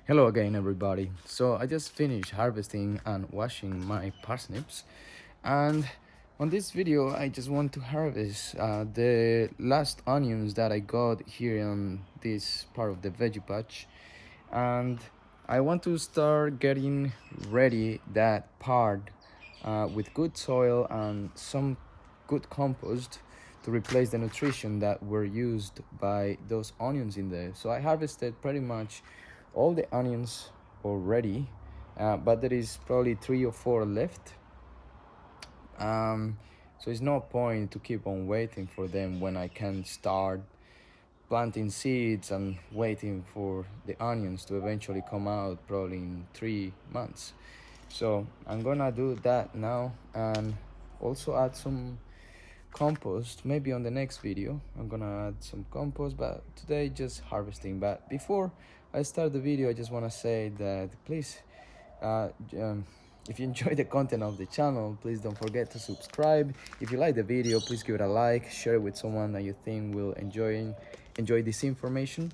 Hello again, everybody. So I just finished harvesting and washing my parsnips, and on this video I just want to harvest the last onions that I got here on this part of the veggie patch, and I want to start getting ready that part with good soil and some good compost to replace the nutrition that were used by those onions in there. So I harvested pretty much all the onions already, but there is probably 3 or 4 left. So it's no point to keep on waiting for them when I can start planting seeds and waiting for the onions to eventually come out probably in 3 months. So I'm gonna do that now and also add some compost. Maybe on the next video I'm gonna add some compost, but today just harvesting. But before I start the video, I just want to say that please, uh, um, if you enjoy the content of the channel, please don't forget to subscribe. If you like the video, please give it a like, share it with someone that you think will enjoy this information.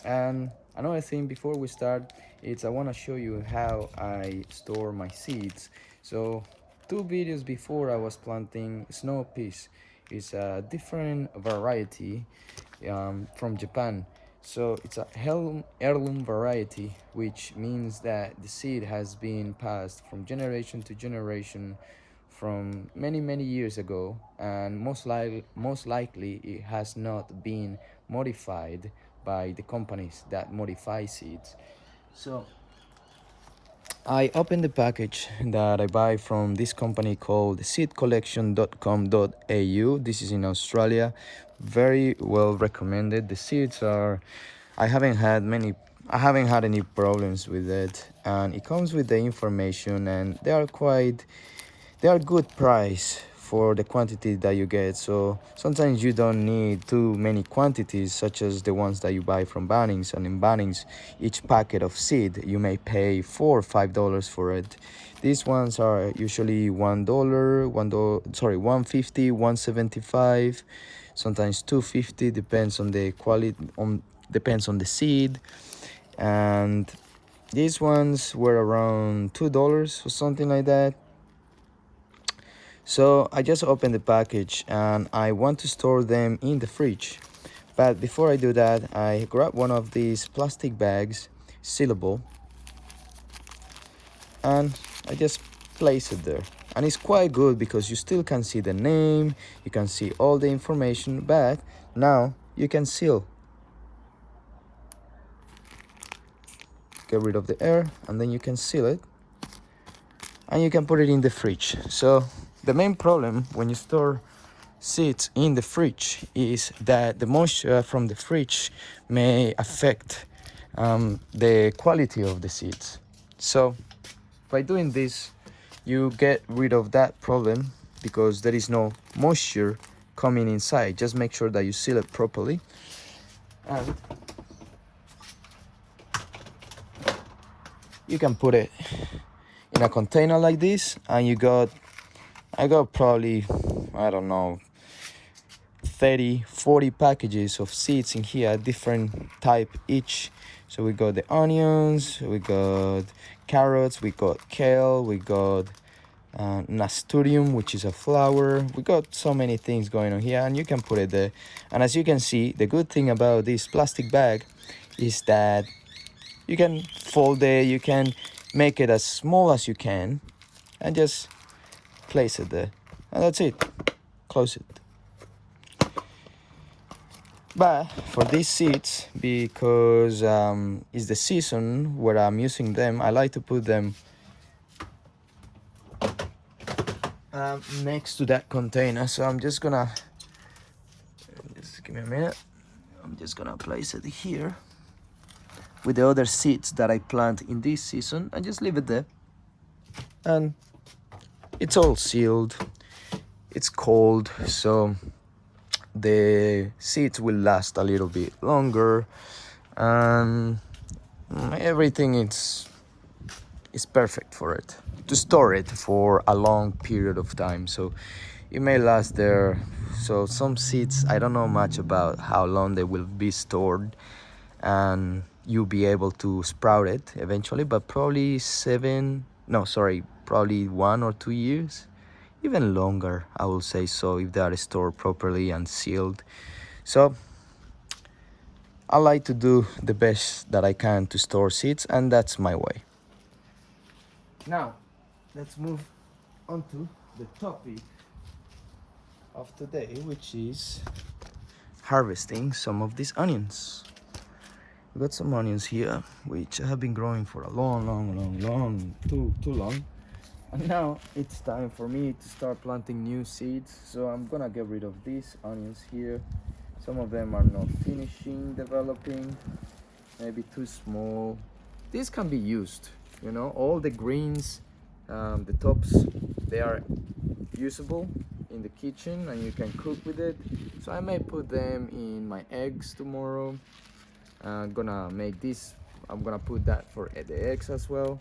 And another thing before we start is I want to show you how I store my seeds. So 2 videos before I was planting snow peas. It's a different variety from Japan. So it's a heirloom variety, which means that the seed has been passed from generation to generation from many years ago, and most likely it has not been modified by the companies that modify seeds. So I opened the package that I buy from this company called seedcollection.com.au. This is in Australia. Very well recommended. The seeds are, I haven't had any problems with it, and it comes with the information, and they are good price for the quantity that you get. So sometimes you don't need too many quantities, such as the ones that you buy from Bunnings. And in Bunnings, each packet of seed you may pay $4 or $5 for it. These ones are usually $1, $1.50, $1.75, sometimes $2.50, depends on the quality, depends on the seed. And these ones were around $2 or something like that. So I just opened the package and I want to store them in the fridge. But before I do that, I grab one of these plastic bags, sealable, and I just place it there. And it's quite good because you still can see the name, you can see all the information, but now you can seal. Get rid of the air and then you can seal it. And you can put it in the fridge. So the main problem when you store seeds in the fridge is that the moisture from the fridge may affect the quality of the seeds. So by doing this, you get rid of that problem because there is no moisture coming inside. Just make sure that you seal it properly. And you can put it in a container like this, and I got probably, I don't know, 30-40 packages of seeds in here, different type each. So we got the onions, we got carrots, we got kale, we got nasturtium, which is a flower. We got so many things going on here, and you can put it there. And as you can see, the good thing about this plastic bag is that you can fold it, you can make it as small as you can and just place it there, and that's it. Close it. But for these seeds, because it's the season where I'm using them, I like to put them next to that container. So I'm just gonna, just give me a minute, I'm just gonna place it here with the other seeds that I plant in this season and just leave it there. And it's all sealed, it's cold, so the seeds will last a little bit longer, and everything is perfect for it to store it for a long period of time, so it may last there. So some seeds, I don't know much about how long they will be stored, and you'll be able to sprout it eventually, but probably probably 1 or 2 years, even longer, I will say so, if they are stored properly and sealed. So I like to do the best that I can to store seeds, and that's my way. Now, let's move on to the topic of today, which is harvesting some of these onions. We got some onions here, which have been growing for a long, too long. And now it's time for me to start planting new seeds. So I'm gonna get rid of these onions here. Some of them are not finishing developing, maybe too small. These can be used, you know, all the greens, the tops, they are usable in the kitchen and you can cook with it. So I may put them in my eggs tomorrow. I'm gonna make this, I'm gonna put that for the eggs as well.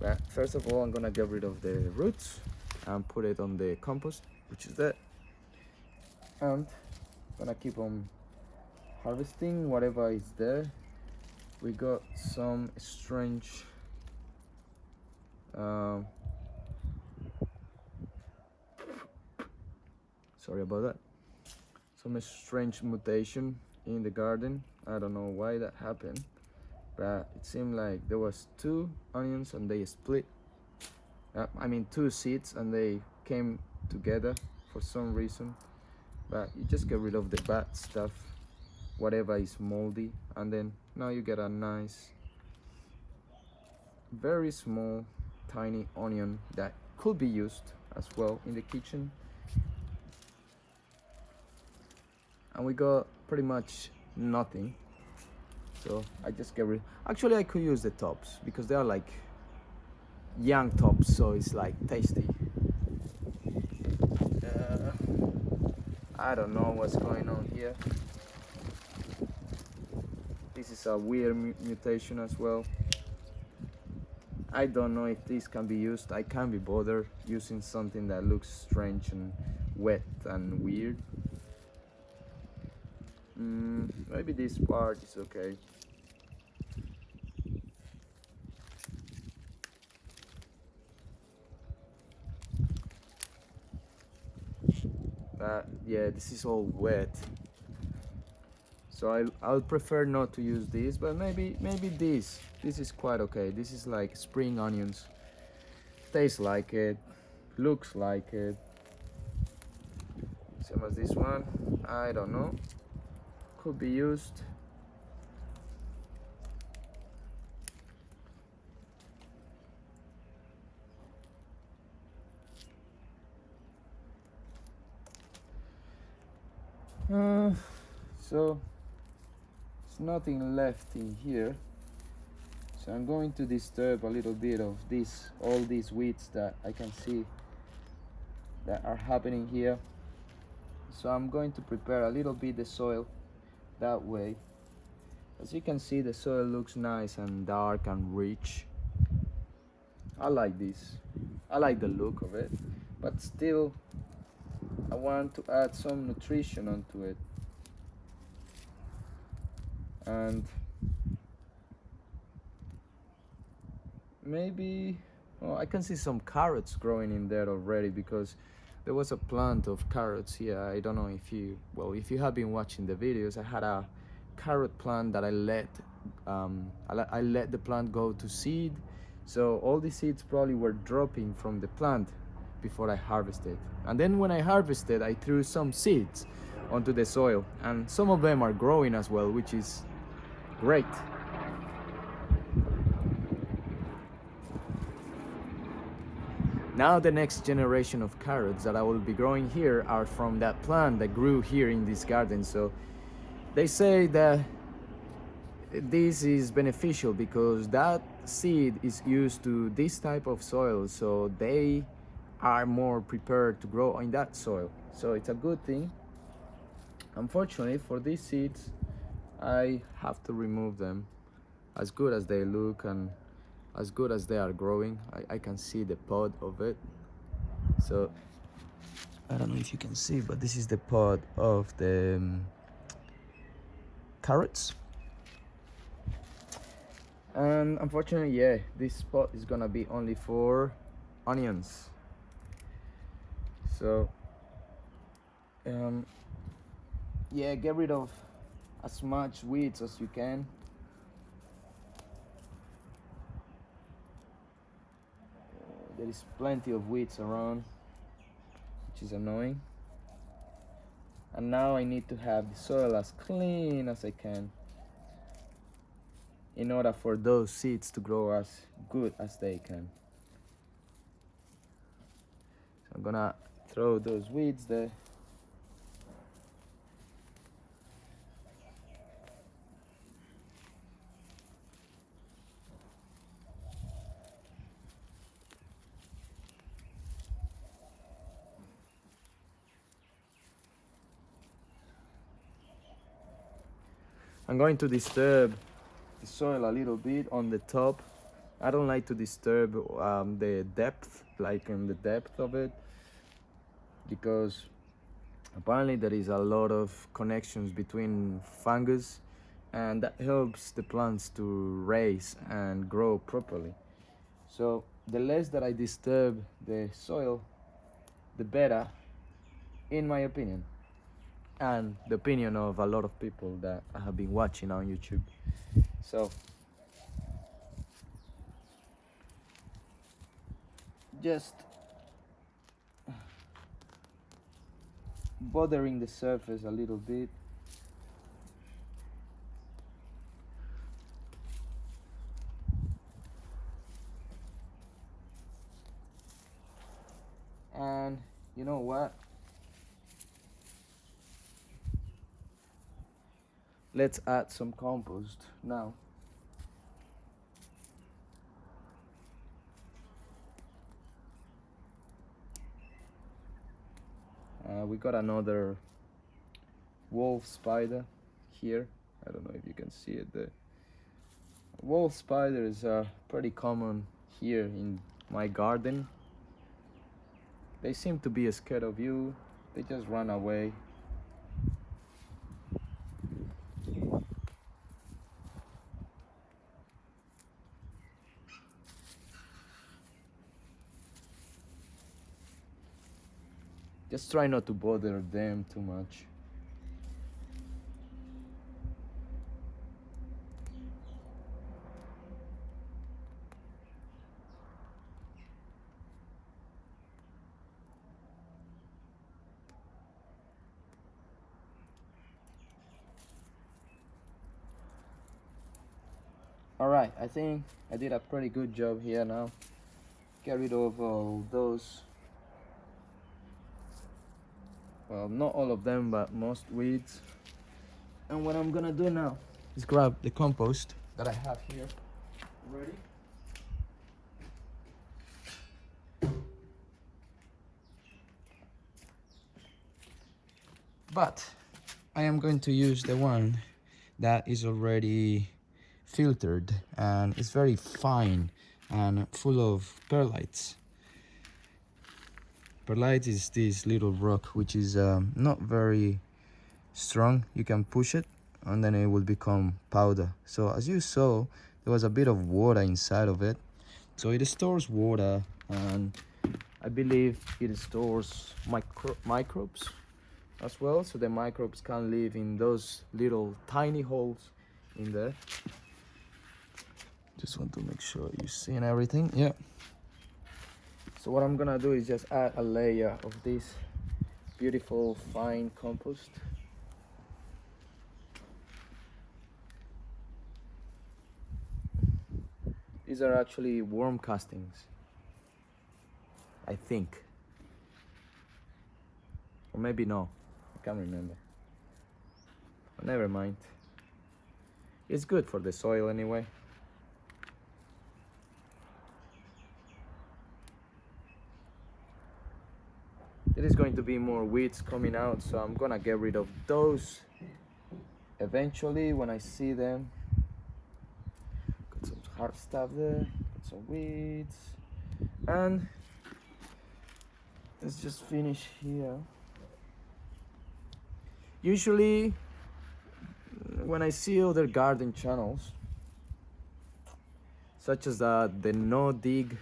But first of all, I'm gonna get rid of the roots and put it on the compost, which is that. And gonna keep on harvesting whatever is there. We got some strange sorry about that, some strange mutation in the garden. I don't know why that happened, but it seemed like there was 2 onions and they split. I mean 2 seeds and they came together for some reason. But you just get rid of the bad stuff, whatever is moldy, and then now you get a nice, very small, tiny onion that could be used as well in the kitchen. And we got pretty much nothing, so I just get rid. Actually, I could use the tops because they are like young tops, so it's like tasty. I don't know what's going on here. This is a weird mutation as well. I don't know if this can be used. I can't be bothered using something that looks strange and wet and weird. Maybe this part is okay. But yeah, this is all wet. So I'll prefer not to use this, but maybe this is quite okay. This is like spring onions. Tastes like it, looks like it. Same as this one. I don't know. Could be used. So there's nothing left in here. So I'm going to disturb a little bit of this, all these weeds that I can see that are happening here. So I'm going to prepare a little bit the soil that way. As you can see, the soil looks nice and dark and rich. I like this. I like the look of it, but still I want to add some nutrition onto it. And maybe, well, I can see some carrots growing in there already because there was a plant of carrots here. I don't know if you, well, if you have been watching the videos, I had a carrot plant that I let the plant go to seed. So all the seeds probably were dropping from the plant before I harvested. And then when I harvested, I threw some seeds onto the soil, and some of them are growing as well, which is great. Now the next generation of carrots that I will be growing here are from that plant that grew here in this garden. So they say that this is beneficial because that seed is used to this type of soil, so they are more prepared to grow in that soil. So it's a good thing. Unfortunately for these seeds, I have to remove them. As good as they look and as good as they are growing, I can see the pod of it. So I don't know if you can see, but this is the pod of the carrots. And unfortunately, yeah, this spot is gonna be only for onions. So yeah, get rid of as much weeds as you can. There is plenty of weeds around, which is annoying. And now I need to have the soil as clean as I can in order for those seeds to grow as good as they can. So I'm gonna throw those weeds there. I'm going to disturb the soil a little bit on the top. I don't like to disturb the depth, like in the depth of it, because apparently there is a lot of connections between fungus, and that helps the plants to raise and grow properly. So the less that I disturb the soil, the better, in my opinion, and the opinion of a lot of people that I have been watching on YouTube. So just bothering the surface a little bit. And you know what? Let's add some compost now. We got another wolf spider here. I don't know if you can see it there. Wolf spiders are pretty common here in my garden. They seem to be scared of you. They just run away. Just try not to bother them too much. Alright, I think I did a pretty good job here now. Get rid of all those, well, not all of them, but most weeds. And what I'm gonna do now is grab the compost that I have here ready. But I am going to use the one that is already filtered, and it's very fine and full of perlites. Perlite is this little rock which is not very strong. You can push it and then it will become powder. So as you saw, there was a bit of water inside of it. So it stores water, and I believe it stores microbes as well. So the microbes can live in those little tiny holes in there. Just want to make sure you're seeing everything. Yeah. So what I'm gonna do is just add a layer of this beautiful fine compost. These are actually worm castings, I think. Or maybe no, I can't remember. But never mind. It's good for the soil anyway. There is going to be more weeds coming out, so I'm gonna get rid of those eventually when I see them. Got some hard stuff there, got some weeds, and let's just finish here. Usually when I see other garden channels, such as the no dig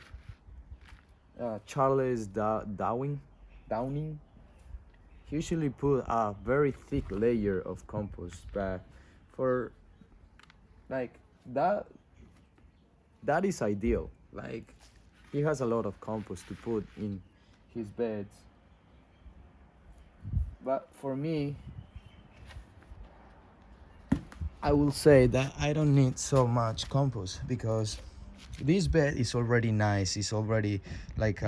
Charles Downing. He usually put a very thick layer of compost, but for like that that is ideal. Like he has a lot of compost to put in his beds, but for me, I will say that I don't need so much compost because this bed is already nice. It's already like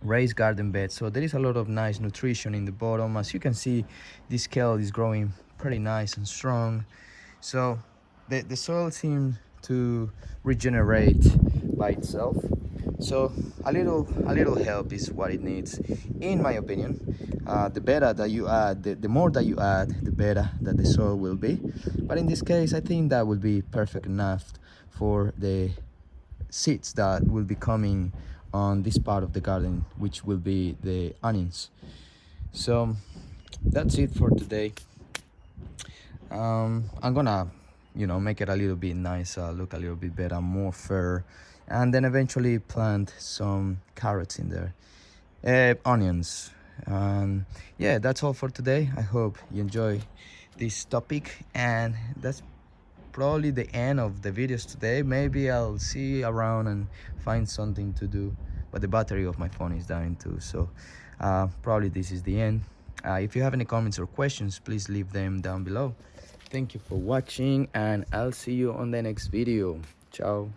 raised garden bed, so there is a lot of nice nutrition in the bottom. As you can see, this kale is growing pretty nice and strong, so the soil seems to regenerate by itself. So a little help is what it needs, in my opinion. The better that you add, the more that you add, the better that the soil will be. But in this case, I think that will be perfect enough for the seeds that will be coming on this part of the garden, which will be the onions. So that's it for today. I'm gonna, make it a little bit nicer, look a little bit better, more fair, and then eventually plant some carrots in there, onions. Yeah, that's all for today. I hope you enjoy this topic, and that's probably the end of the videos today. Maybe I'll see around and find something to do, but the battery of my phone is dying too, so probably this is the end. If you have any comments or questions, please leave them down below. Thank you for watching, and I'll see you on the next video. Ciao.